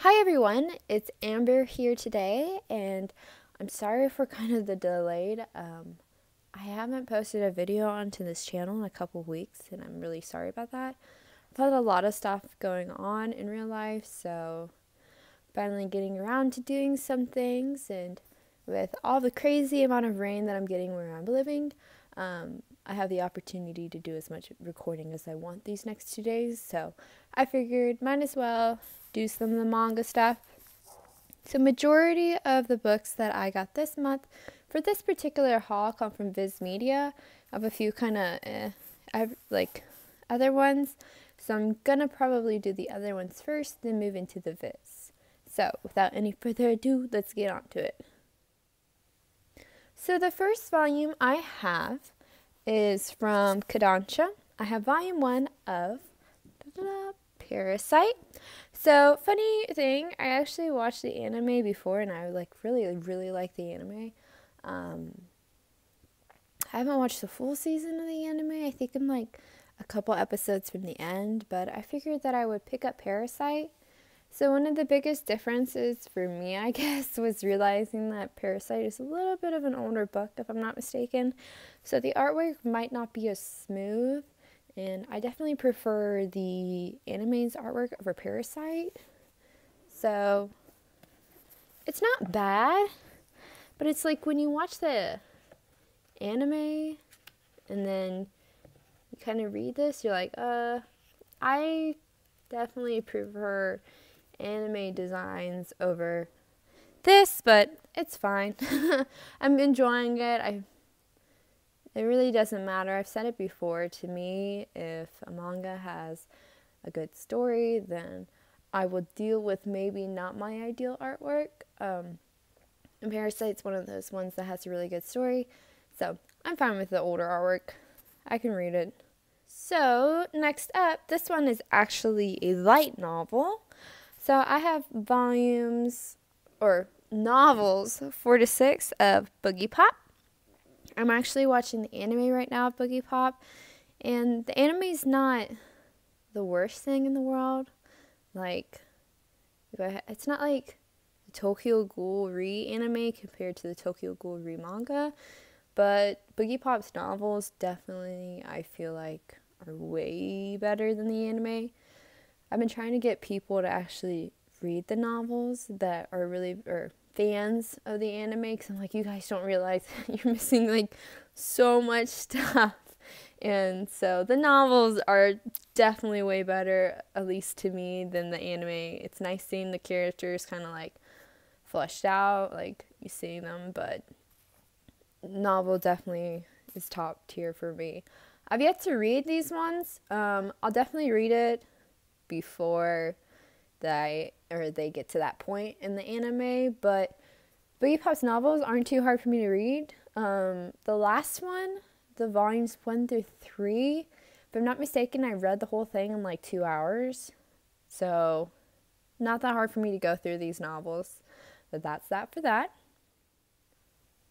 Hi everyone, it's Amber here today, and I'm sorry for kind of the delayed. I haven't posted a video onto this channel in a couple weeks, and I'm really sorry about that. I've had a lot of stuff going on in real life, so finally getting around to doing some things, and with all the crazy amount of rain that I'm getting where I'm living, I have the opportunity to do as much recording as I want these next 2 days, so I figured might as well do some of the manga stuff. So majority of the books that I got this month for this particular haul come from Viz Media. I have a few kind of other ones, so I'm gonna probably do the other ones first, then move into the Viz. So without any further ado, let's get on to it. So the first volume I have is from Kodansha. I have volume 1 of Parasite. So funny thing, I actually watched the anime before, and I really like the anime. I haven't watched the full season of the anime. I think I'm like a couple episodes from the end, but I figured that I would pick up Parasite. So one of the biggest differences for me, I guess, was realizing that Parasite is a little bit of an older book, if I'm not mistaken. So the artwork might not be as smooth, and I definitely prefer the anime's artwork over Parasite. So it's not bad, but it's like when you watch the anime and then you kind of read this, you're like, I definitely prefer anime designs over this, but it's fine. I'm enjoying it. It really doesn't matter. I've said it before. To me, if a manga has a good story, then I will deal with maybe not my ideal artwork. And Parasite's one of those ones that has a really good story, so I'm fine with the older artwork. I can read it. So next up, this one is actually a light novel. So I have novels 4 to 6 of Boogie Pop. I'm actually watching the anime right now of Boogie Pop, and the anime's not the worst thing in the world. Like, it's not like the Tokyo Ghoul anime compared to the Tokyo Ghoul manga, but Boogie Pop's novels definitely, I feel like, are way better than the anime. I've been trying to get people to actually read the novels that are fans of the anime, because I'm like, you guys don't realize you're missing like so much stuff. And so the novels are definitely way better, at least to me, than the anime. It's nice seeing the characters kind of like fleshed out, like you see them, but novel definitely is top tier for me. I've yet to read these ones. I'll definitely read it before they get to that point in the anime, but Boogie Pop's novels aren't too hard for me to read. The last one, the volumes 1 through 3, if I'm not mistaken, I read the whole thing in like 2 hours. So not that hard for me to go through these novels, but that's that for that.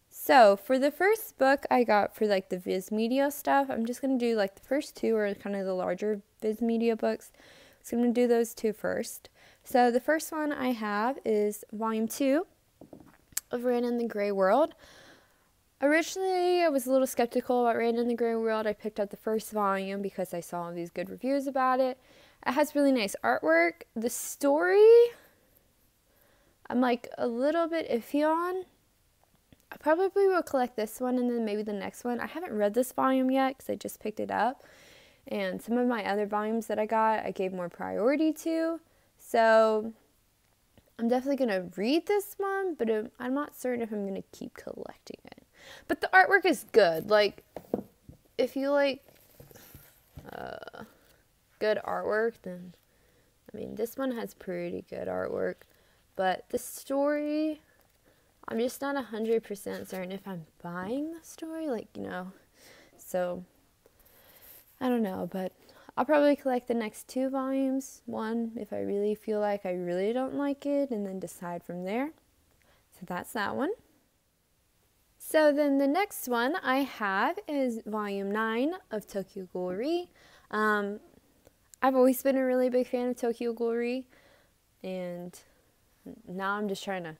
So for the first book I got for like the Viz Media stuff, I'm just going to do like the first 2 are kind of the larger Viz Media books. So I'm going to do those 2 first. So the first one I have is volume 2 of Ran in the Grey World. Originally, I was a little skeptical about Ran in the Grey World. I picked up the first volume because I saw all these good reviews about it. It has really nice artwork. The story, I'm like a little bit iffy on. I probably will collect this one and then maybe the next one. I haven't read this volume yet because I just picked it up. And some of my other volumes that I got, I gave more priority to. So I'm definitely going to read this one, but I'm not certain if I'm going to keep collecting it. But the artwork is good. Like, if you like good artwork, then, I mean, this one has pretty good artwork. But the story, I'm just not 100% certain if I'm buying the story, like, so I don't know, but I'll probably collect the next 2 volumes, one if I really feel like I really don't like it, and then decide from there. So that's that one. So then the next one I have is volume 9 of Tokyo Ghoul. I've always been a really big fan of Tokyo Ghoul, and now I'm just trying to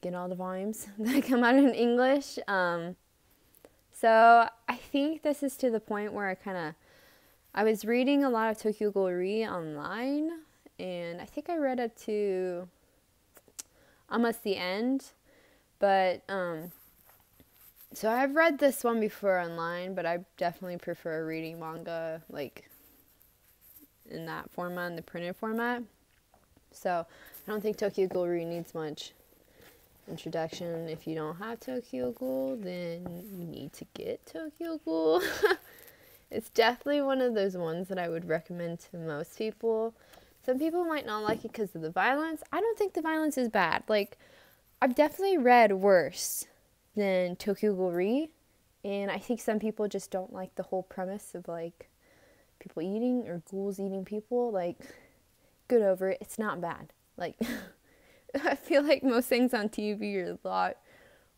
get all the volumes that come out in English. So I think this is to the point where I was reading a lot of Tokyo Ghoul online, and I think I read up to almost the end, but so I've read this one before online, but I definitely prefer reading manga like in that format, in the printed format. So I don't think Tokyo Ghoul needs much introduction. If you don't have Tokyo Ghoul, then you need to get Tokyo Ghoul. It's definitely one of those ones that I would recommend to most people. Some people might not like it because of the violence. I don't think the violence is bad. Like, I've definitely read worse than Tokyo Ghoul, and I think some people just don't like the whole premise of like people eating or ghouls eating people. Like, get over it. It's not bad. Like, I feel like most things on TV are a lot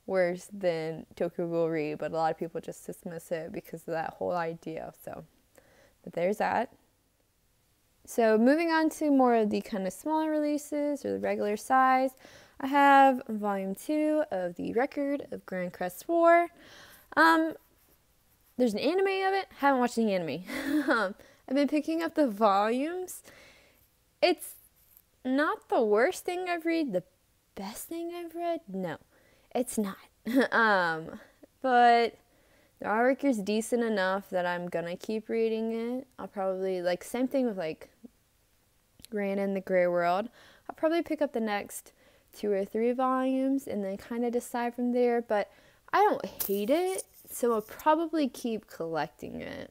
worse than Tokyo Ghoul, but a lot of people just dismiss it because of that whole idea. So, but there's that. So moving on to more of the kind of smaller releases or the regular size, I have volume 2 of the Record of Grand Crest War. There's an anime of it. Haven't watched the anime. I've been picking up the volumes. It's not the worst thing I've read. The best thing I've read? No, it's not. But the artwork is decent enough that I'm gonna keep reading it. I'll probably, like, same thing with like Grande and the Grey World. I'll probably pick up the next 2 or 3 volumes and then kind of decide from there. But I don't hate it, so I'll probably keep collecting it.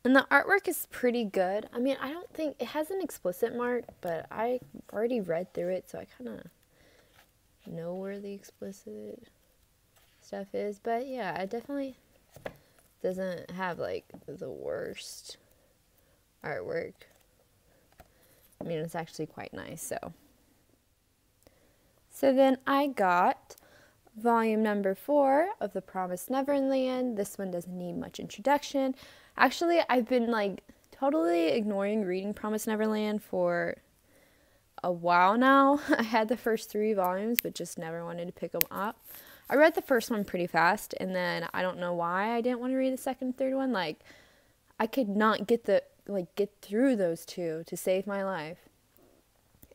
And the artwork is pretty good. I mean, I don't think it has an explicit mark, but I already read through it, so I kind of know where the explicit stuff is. But yeah, it definitely doesn't have like the worst artwork. I mean, it's actually quite nice. So then I got volume number 4 of The Promised Neverland. This one doesn't need much introduction. Actually, I've been like totally ignoring reading Promised Neverland for a while now. I had the first 3 volumes, but just never wanted to pick them up. I read the first one pretty fast, and then I don't know why I didn't want to read the second and third one. Like, I could not get through those 2 to save my life.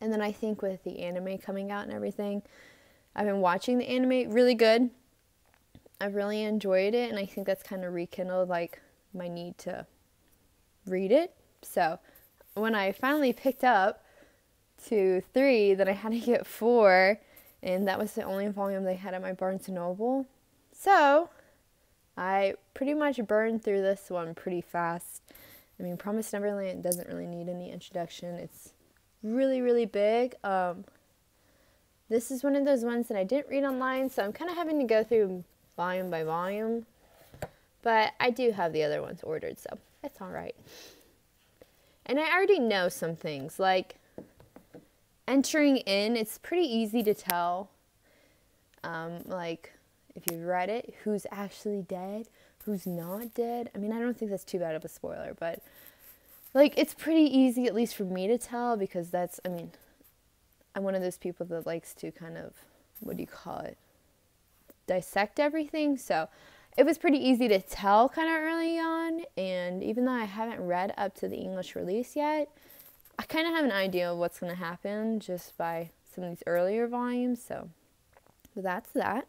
And then I think with the anime coming out and everything, I've been watching the anime. Really good. I've really enjoyed it, and I think that's kind of rekindled like my need to read it. So when I finally picked up to 3, then I had to get 4, and that was the only volume they had at my Barnes & Noble. So I pretty much burned through this one pretty fast. I mean, Promised Neverland doesn't really need any introduction. It's really, really big. This is one of those ones that I didn't read online, so I'm kind of having to go through volume by volume. But I do have the other ones ordered, so it's all right. And I already know some things, like entering in, it's pretty easy to tell, like, if you've read it, who's actually dead, who's not dead. I mean, I don't think that's too bad of a spoiler, but, like, it's pretty easy, at least for me to tell, because that's, I mean, I'm one of those people that likes to kind of, what do you call it, dissect everything, so it was pretty easy to tell kind of early on, and even though I haven't read up to the English release yet, I kind of have an idea of what's going to happen just by some of these earlier volumes, so that's that.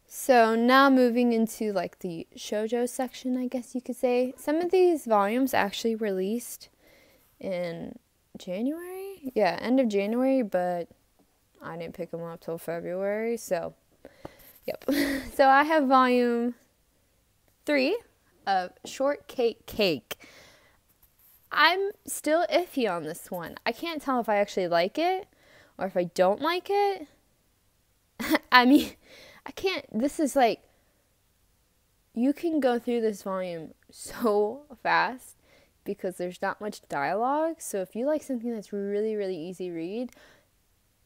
So now moving into like the Shoujo section, I guess you could say. Some of these volumes actually released in January? Yeah, end of January, but I didn't pick them up till February, so yep. So I have volume 3 of Shortcake Cake. I'm still iffy on this one. I can't tell if I actually like it or if I don't like it. I mean, I can't, this is like, you can go through this volume so fast because there's not much dialogue. So if you like something that's really, really easy read,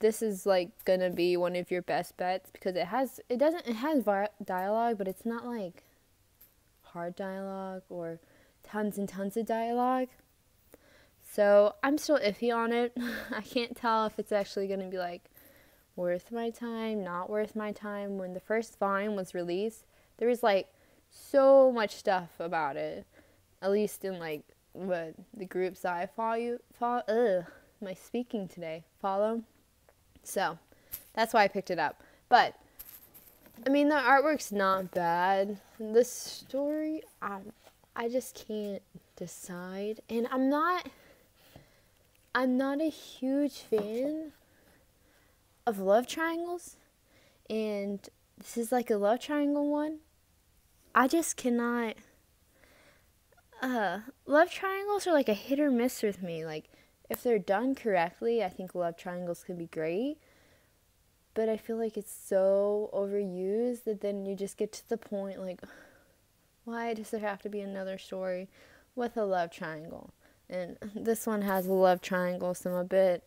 this is like gonna be one of your best bets because it has dialogue, but it's not like hard dialogue or tons and tons of dialogue. So I'm still iffy on it. I can't tell if it's actually going to be like worth my time, not worth my time. When the first volume was released, there was like so much stuff about it, at least in like what the groups I follow. My speaking today follow. So that's why I picked it up. But I mean, the artwork's not bad. The story, I just can't decide. And I'm not a huge fan of love triangles. And this is like a love triangle one. I just cannot. Love triangles are like a hit or miss with me. Like, if they're done correctly, I think love triangles can be great. But I feel like it's so overused that then you just get to the point, like, why does there have to be another story with a love triangle? And this one has a love triangle, so I'm a bit,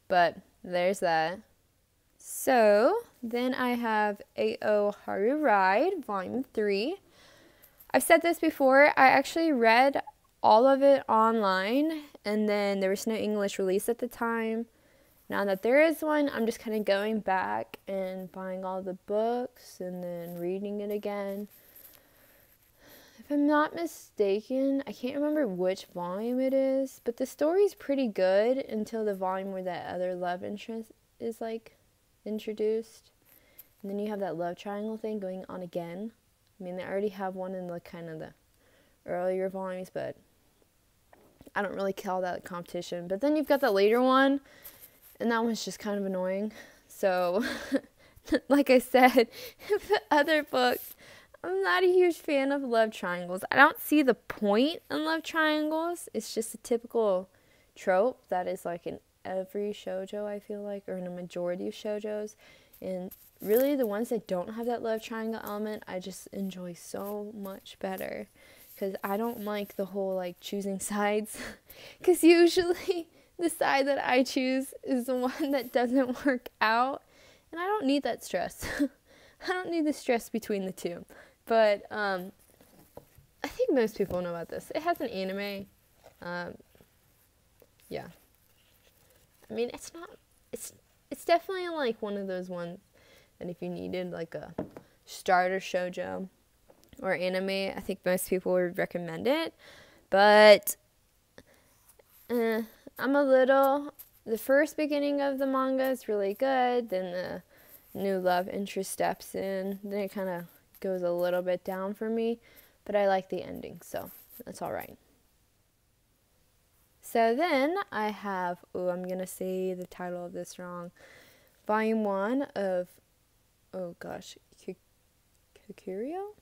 but there's that. So, then I have A.O. Haru Ride, Volume 3. I've said this before, I actually read all of it online, and then there was no English release at the time. Now that there is one, I'm just kind of going back and buying all the books and then reading it again. If I'm not mistaken, I can't remember which volume it is, but the story's pretty good until the volume where that other love interest is like introduced. And then you have that love triangle thing going on again. I mean, they already have one in the kind of the earlier volumes, but I don't really call that a competition. But then you've got the later one, and that one's just kind of annoying. So, like I said, the other books, I'm not a huge fan of love triangles. I don't see the point in love triangles. It's just a typical trope that is like in every shoujo, I feel like, or in a majority of shoujos. And really, the ones that don't have that love triangle element, I just enjoy so much better. Because I don't like the whole, like, choosing sides. Because usually the side that I choose is the one that doesn't work out. And I don't need that stress. I don't need the stress between the two. But I think most people know about this. It has an anime. Yeah. I mean, it's definitely like one of those ones that if you needed like a starter shoujo or anime, I think most people would recommend it. But the first beginning of the manga is really good, then the new love interest steps in, then it kind of goes a little bit down for me, but I like the ending, so that's alright. So then I have, I'm going to say the title of this wrong, Volume 1 of, Gosh Curio?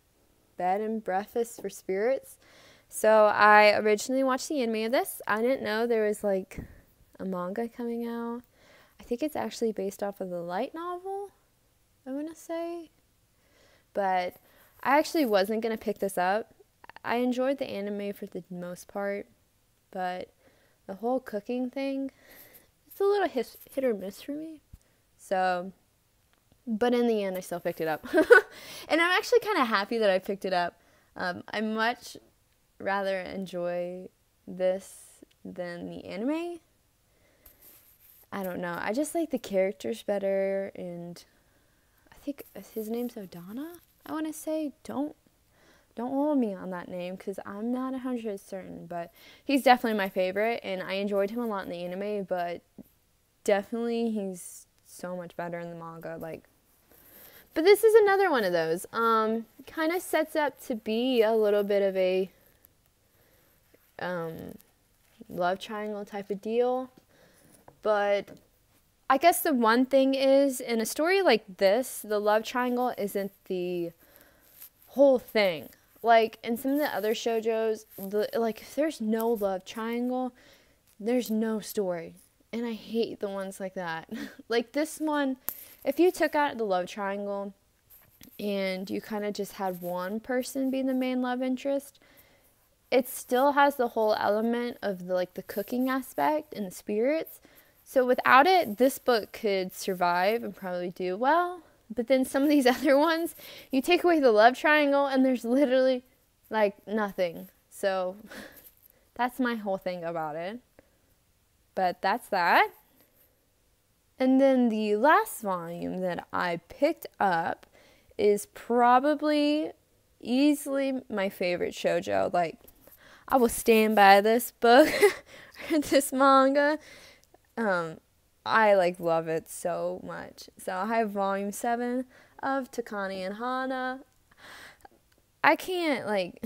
Bed and Breakfast for Spirits. So I originally watched the anime of this. I didn't know there was like a manga coming out. I think it's actually based off of the light novel, I want to say. But I actually wasn't going to pick this up. I enjoyed the anime for the most part, but the whole cooking thing, it's a little hit or miss for me. So, but in the end, I still picked it up. And I'm actually kind of happy that I picked it up. I much rather enjoy this than the anime. I don't know. I just like the characters better, and I think his name's Odana, I want to say. Don't hold me on that name because I'm not 100% certain, but he's definitely my favorite, and I enjoyed him a lot in the anime, but definitely he's so much better in the manga. But this is another one of those. Kind of sets up to be a little bit of a love triangle type of deal. But I guess the one thing is, in a story like this, the love triangle isn't the whole thing. Like, in some of the other shoujos, if there's no love triangle, there's no story. And I hate the ones like that. Like this one, if you took out the love triangle and you kind of just had one person be the main love interest, it still has the whole element of the cooking aspect and the spirits. So without it, this book could survive and probably do well. But then some of these other ones, you take away the love triangle and there's literally nothing. So That's my whole thing about it. But that's that. And then the last volume that I picked up is probably easily my favorite shoujo. Like, I will stand by this book or this manga. I like love it so much. So I have volume 7 of Takane and Hana. I can't, like,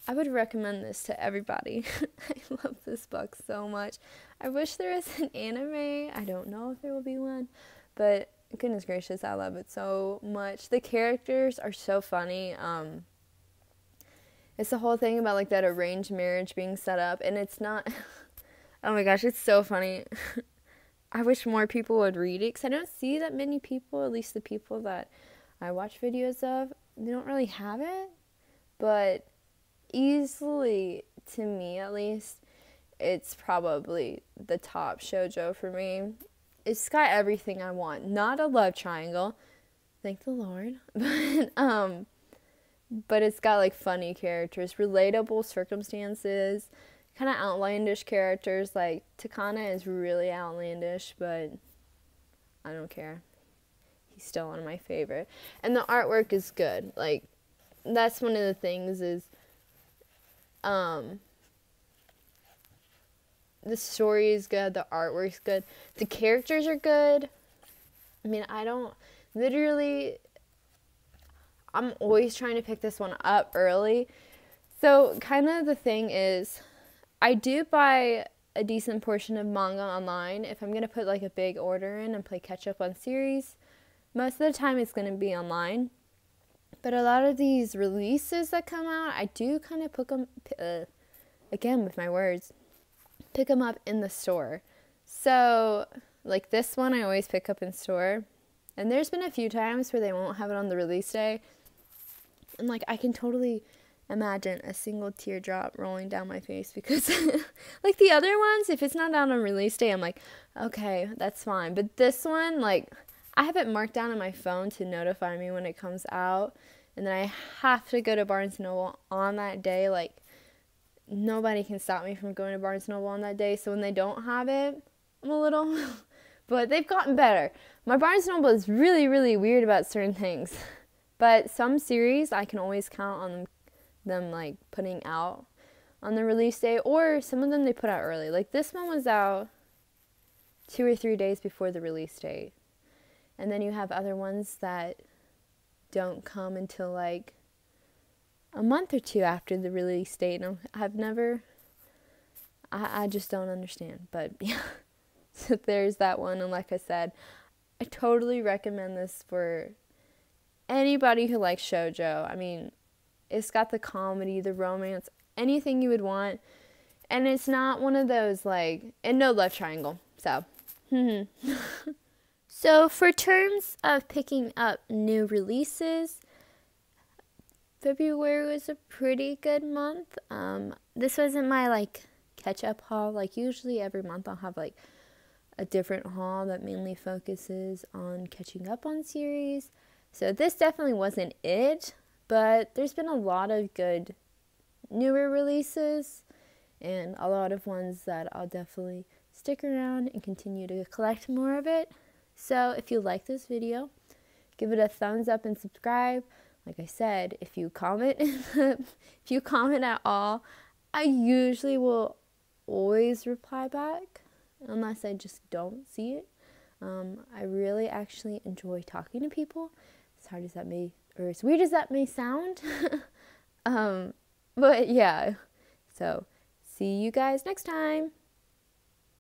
I would recommend this to everybody. I love this book so much. I wish there was an anime. I don't know if there will be one, but goodness gracious, I love it so much. The characters are so funny. It's the whole thing about like that arranged marriage being set up, and it's not. Oh my gosh, it's so funny. I wish more people would read it, because I don't see that many people, at least the people that I watch videos of, they don't really have it. But easily, to me at least, it's probably the top shoujo for me. It's got everything I want. Not a love triangle, thank the Lord, but it's got like funny characters, relatable circumstances, kind of outlandish characters. Like Takana is really outlandish, but I don't care. He's still one of my favorite. And the artwork is good. Like, that's one of the things is the story is good, the artwork's good, the characters are good. I mean, I'm always trying to pick this one up early. So kind of the thing is, I do buy a decent portion of manga online if I'm going to put like a big order in and play catch up on series. Most of the time it's going to be online. But a lot of these releases that come out, I do kind of pick them, again with my words, pick them up in the store. So like this one I always pick up in store. And there's been a few times where they won't have it on the release day. And like I can totally imagine a single teardrop rolling down my face because like the other ones, if it's not out on release day, I'm like, okay, that's fine. But this one, like, I have it marked down on my phone to notify me when it comes out. And then I have to go to Barnes & Noble on that day. Like, nobody can stop me from going to Barnes & Noble on that day. So when they don't have it, I'm a little... But they've gotten better. My Barnes & Noble is really, really weird about certain things. But some series, I can always count on them like putting out on the release day. Or some of them they put out early. Like this one was out 2 or 3 days before the release date. And then you have other ones that don't come until like a month or two after the release date. And I just don't understand. But yeah, so there's that one. And like I said, I totally recommend this for anybody who likes shoujo. I mean, it's got the comedy, the romance, anything you would want. And it's not one of those like, and no love triangle. So, So for terms of picking up new releases, February was a pretty good month. This wasn't my like catch-up haul. Like usually every month I'll have like a different haul that mainly focuses on catching up on series. So this definitely wasn't it, but there's been a lot of good newer releases and a lot of ones that I'll definitely stick around and continue to collect more of it. So if you like this video, give it a thumbs up and subscribe. Like I said, if you comment at all, I usually will always reply back unless I just don't see it. I really actually enjoy talking to people, as hard as that may, or as weird as that may sound. But yeah, so see you guys next time.